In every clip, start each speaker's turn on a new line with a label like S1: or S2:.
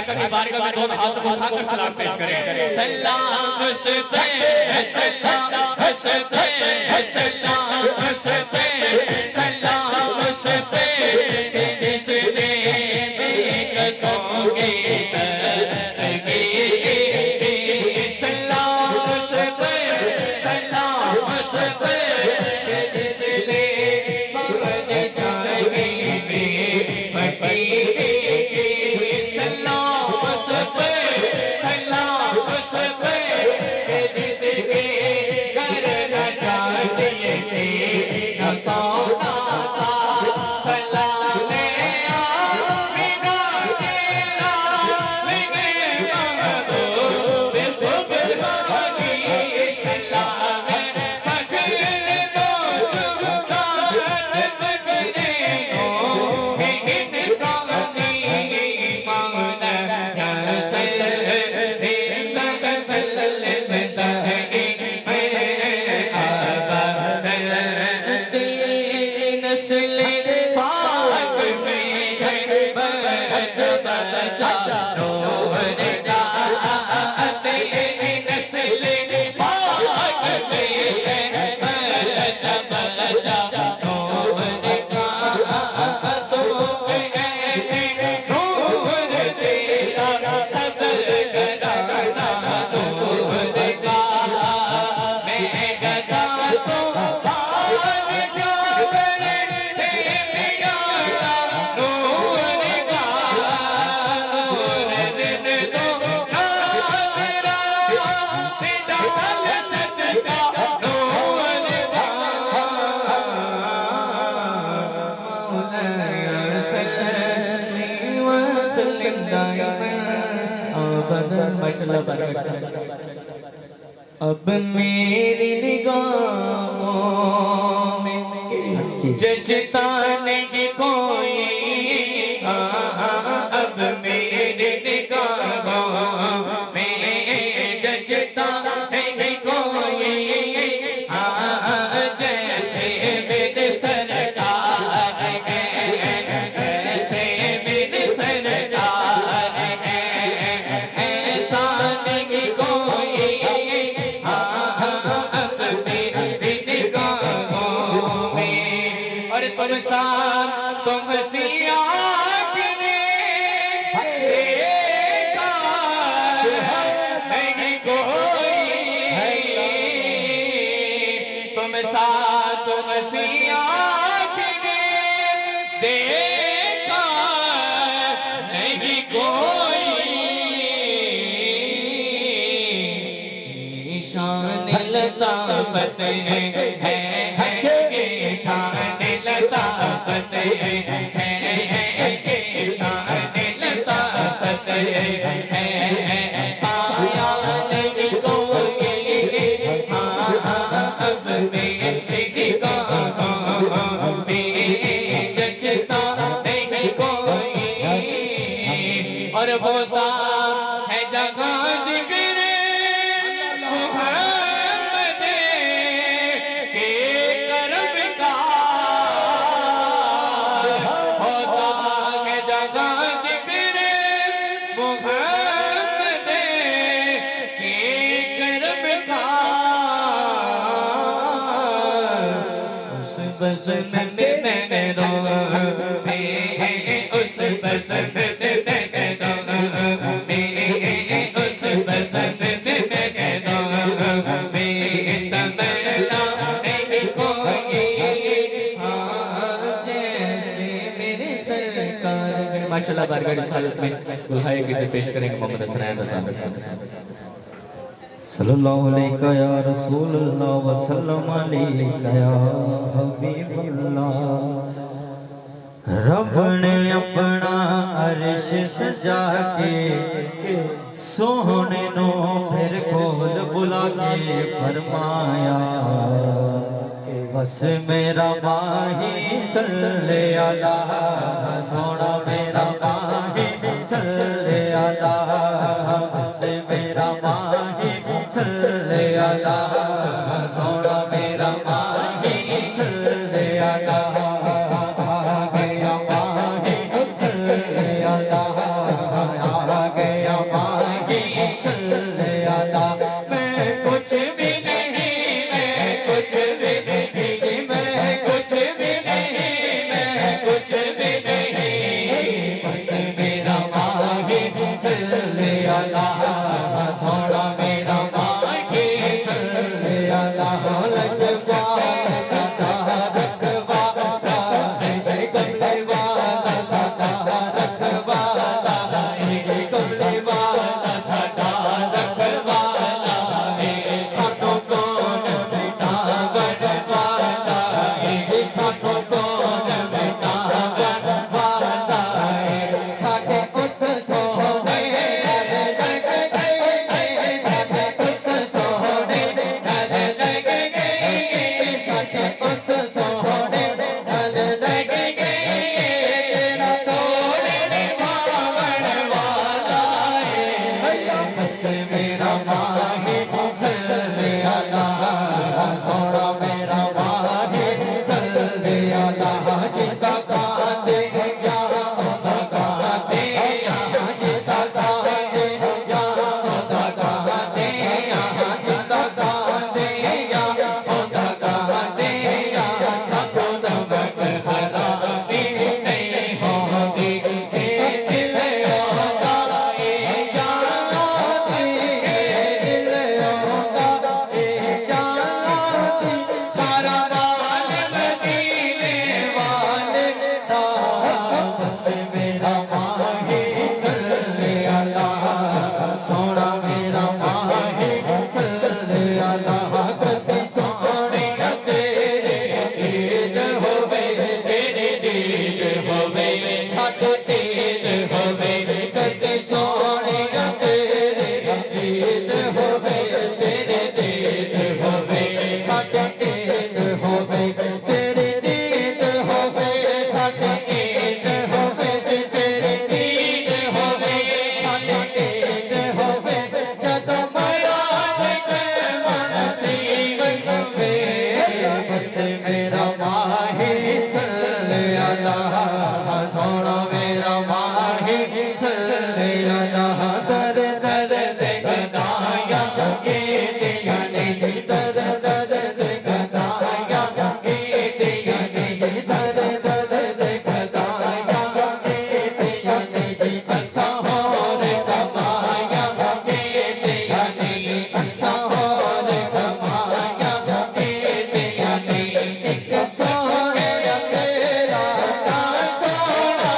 S1: आका की बारगाह में दोनों हाथों को उठाकर सलाम पेश करें। सलाम उस पे, सलाम उस पे, सलाम उस पे, सलाम उस पे, जिसने कसों की पे सलाम उस पे जिसके घर न जाने न सोना था सलामे आमिना के लामिने महबूब सुबहानी सलामे फखर दो जुमदार फखरे हो इंसानी मौला अब मेरी निगाहों में जचता नहीं कोई अब मेरी निगाहों में जचता नहीं कोई जैसे मेरे सरकार है ऐसे मेरे सरकार है ऐसा नहीं कोई तुम सिया नहीं कोई तुम सा तुम सिया देखा नहीं कोई शान लताफत है शान लताफत है शान लताफत है साया नहीं कोई अब मेरी गाहों में जचता नहीं कोई और होता है जगह जिक्र मोहम्मद के करम का होता है जगह जिक्र मोहम्मद के करम का उस बज़म में मैं रो उस बज़म में माशाल्लाह बारगाह रिसालत में दुल्हा के लिए पेश करेंगे मोहम्मद हसनैन
S2: सल्लल्लाहु अलैहि या रसूल अल्लाह व सल्लम अलैका या हबीबल्लाह। रब ने अपना अर्श सजा के सोहने नो फिर कोल बुला के फरमाया बस मेरा माही सल्ले अला सोना मेरा माही सल्ले अला बस मेरा माही सल्ले अला सोना मेरा माही सल्ले अला गया माही सल्ले अला आ गया माही सल्ले अला। मैं कुछ भी नहीं मैं कुछ भी नहीं मैं कुछ भी नहीं मैं कुछ भी नहीं बस मेरा माही सल्ले अला सोना मेरा माही सल्ले अला। लजपाल सदा रखवाला है जय कमले वाला सदा रखवाला है जय कमले वाला बस मेरा माही सल्ले अला सोना मेरा माही सल्ले अला जिता गाते या होता गाते यहाँ जिता गाते या होता गाते यहाँ जिता गाते या होता गाते यहाँ सबको नमक हरामी नहीं होगी दिल होता सारा वाल मदीने वाले दा बस मेरा माही सल्ले अला सोना मेरा माही सल्ले अला कति सोने तेरे दीद होवे तेरे दीद होवे सत दीद होवे कति सोने तेरे दीद होवे तेरे दीद होवे सत दीद होवे तेरे दीद होवे सत दीद होवे तेरे दीद होवे सत दीद होवे जद मराद के मन सीब होवे बस मेरा माही सल्ले अला सोना मेरा माही सल्ले अला दर दर देखदाया के दिया नहीं दर दर देखदाया के दिया नहीं दर दर देखदाया के दिया नहीं ऐसा हो रे कमाया के दिया नहीं ऐसा हो रे कमाया के दिया नहीं एक सोने तेरा ना सोना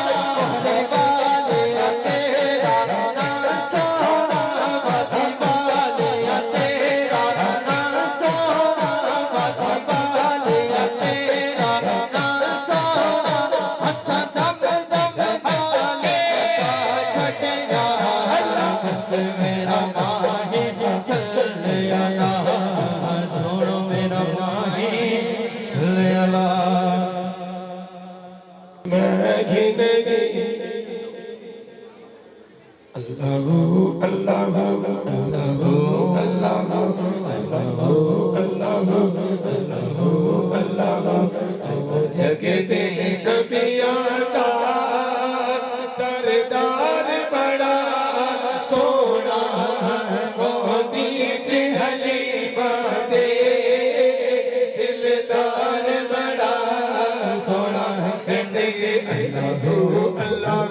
S2: रे वाले तेरा ना सोना मधी वाले तेरा ना सोना मधी वाले तेरा ना सोना हसन दम दम आगे छट जा बस मेरा माही सल्ले अला सोनो मेरा माही सल्ले अला
S3: मैं घिनगी अल्लाह अल्लाह अल्लाह अल्लाह अल्लाह अल्लाह अल्लाह जगते नबिया का सरदार बड़ा सोना मोदी चिहली बादे दिलदार बड़ा सोना कहते अल्लाह अल्लाह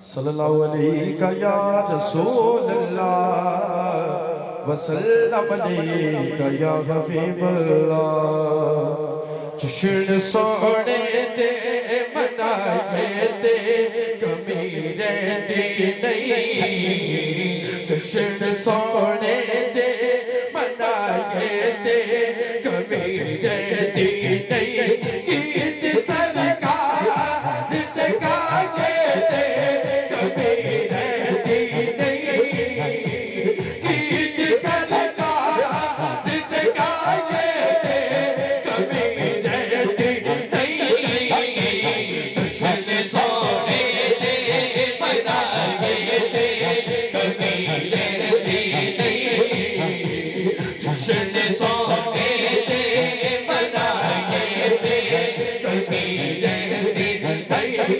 S4: सल्लल्लाहु अलैहि या रसूल अल्लाह वसल्लम अलैका या हबीब अल्लाह जश्न सोने दे मनाए ते कमी रहती नहीं जश्न सोने दे मनाए ते कमी रहती नहीं ईद सरकार का कहते कभी रहती नहीं ईद सरकार का कहते कभी रहती नहीं जश्न सोने दे मनाए ते कभी रहती नहीं जश्न सोने दे मनाए ते कभी रहती नहीं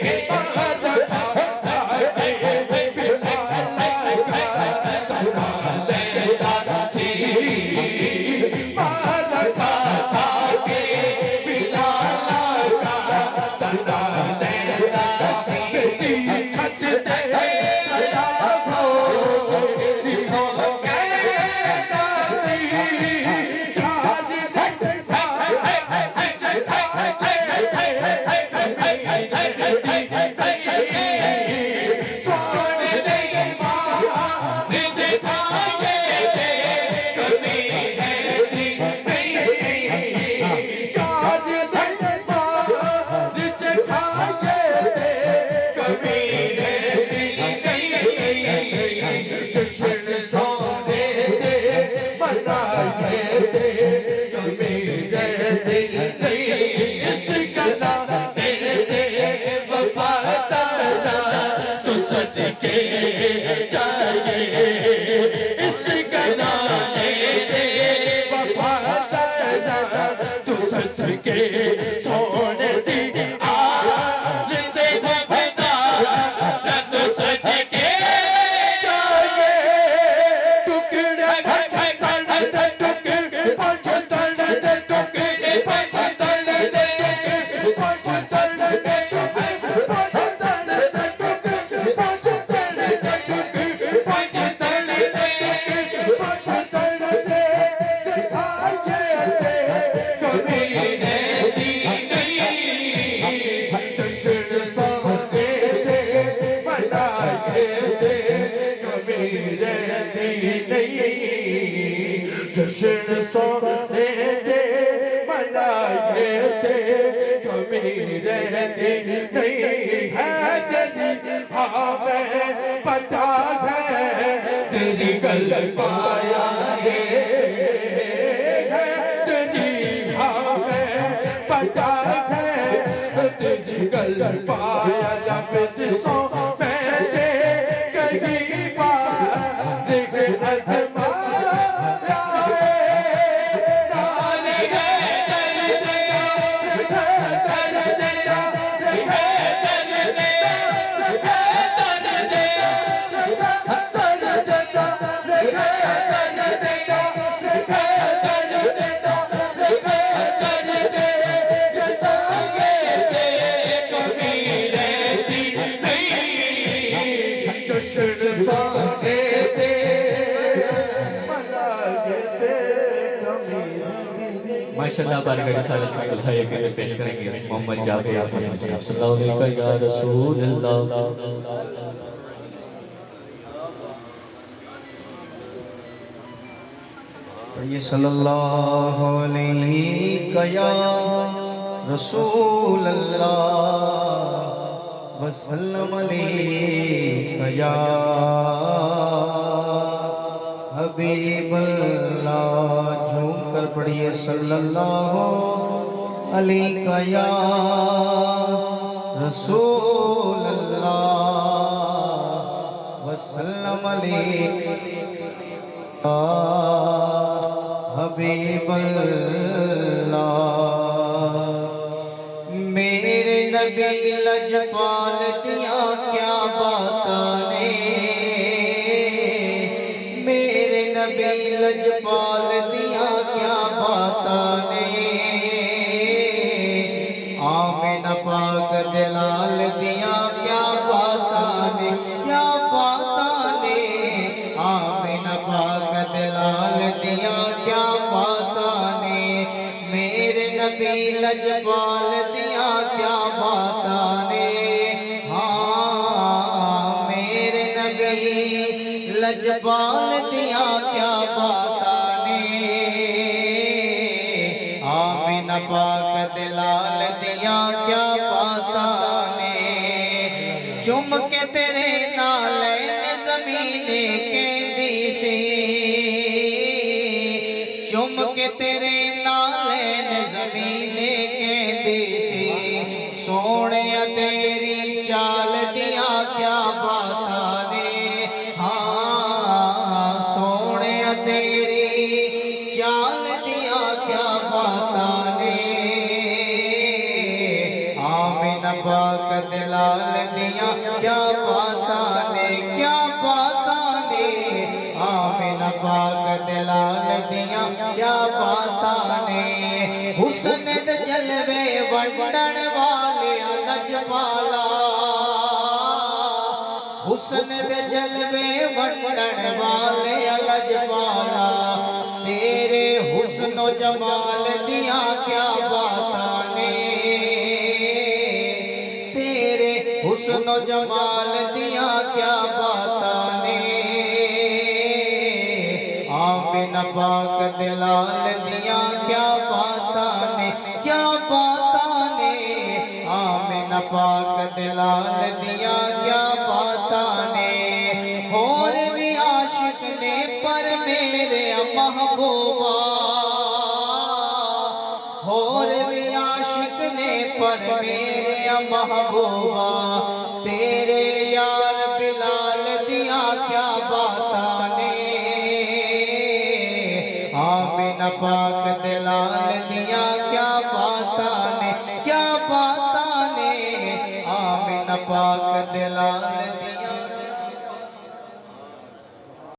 S4: जश्न सोने दे मनाए दे कभी रहती नहीं है तेरी हमें पता है तेरी गल पाया है तेरी हमें पता है तेरी गल पाया जब दिसों में दे कहीं बार देख अजमा
S1: माशाअल्लाह बारगाह रिसालत में उठाए के पेश करेंगे मोहम्मद जावेद अहमद साहब सल्लल्लाहु अलैहि या रसूल अल्लाह।
S2: ये सल्लल्लाहु अलैहि या रसूल अल्लाह वसल्लम अलैहि या हबीब अल्लाह। झूम कर पढ़िए सल्लल्लाहु अलैहि या रसूल अल्लाह वसल्लम अलैहि हबीब अल्लाह। मेरे नबी लजपाल दिया क्या बातां ने मेरे नबी लजपाल दिया क्या बातां ने आमिना पाक दलाल दिया क्या बातां ने क्या बातां ने आमिना पाक दलाल दिया क्या बातां ने मेरे नबी लजपाल दिया क्या बातां ने। हाँ मेरे नबी लजपाल दिया क्या बातां ने आमिना पाक दलाल दिया क्या बातां ने। चुम के तेरे नाल ज़मीने कहंदी सी चुम के तेरे नाल ज़मीने कहंदी सी सोने तेरी चाल दिया क्या बातां ने। हाँ सोने तेरी चाल दिया क्या बातां ने आमिना पाक दलाल दिया क्या बातां ने क्या बातां ने आमिना पाक दलाल दिया क्या बातां ने। हुस्न दे जलवे वंडन वाले लजपाला हुस्न दे जलवे वंडन वाले लजपाला तेरे हुस्न जमाल दिया क्या बातां ने तेरे हुस्न जमाल दिया क्या बातां ने आमिना पाक दलाल दिया क्या बातां ने क्या बातां ने आमिना पाक दलाल दिया क्या बातां ने। और भी आशिक ने पर मेरे महबूबा
S5: महबूबा तेरे यार बिलाल दिया क्या बातां ने आमिना पाक दे लाल दिया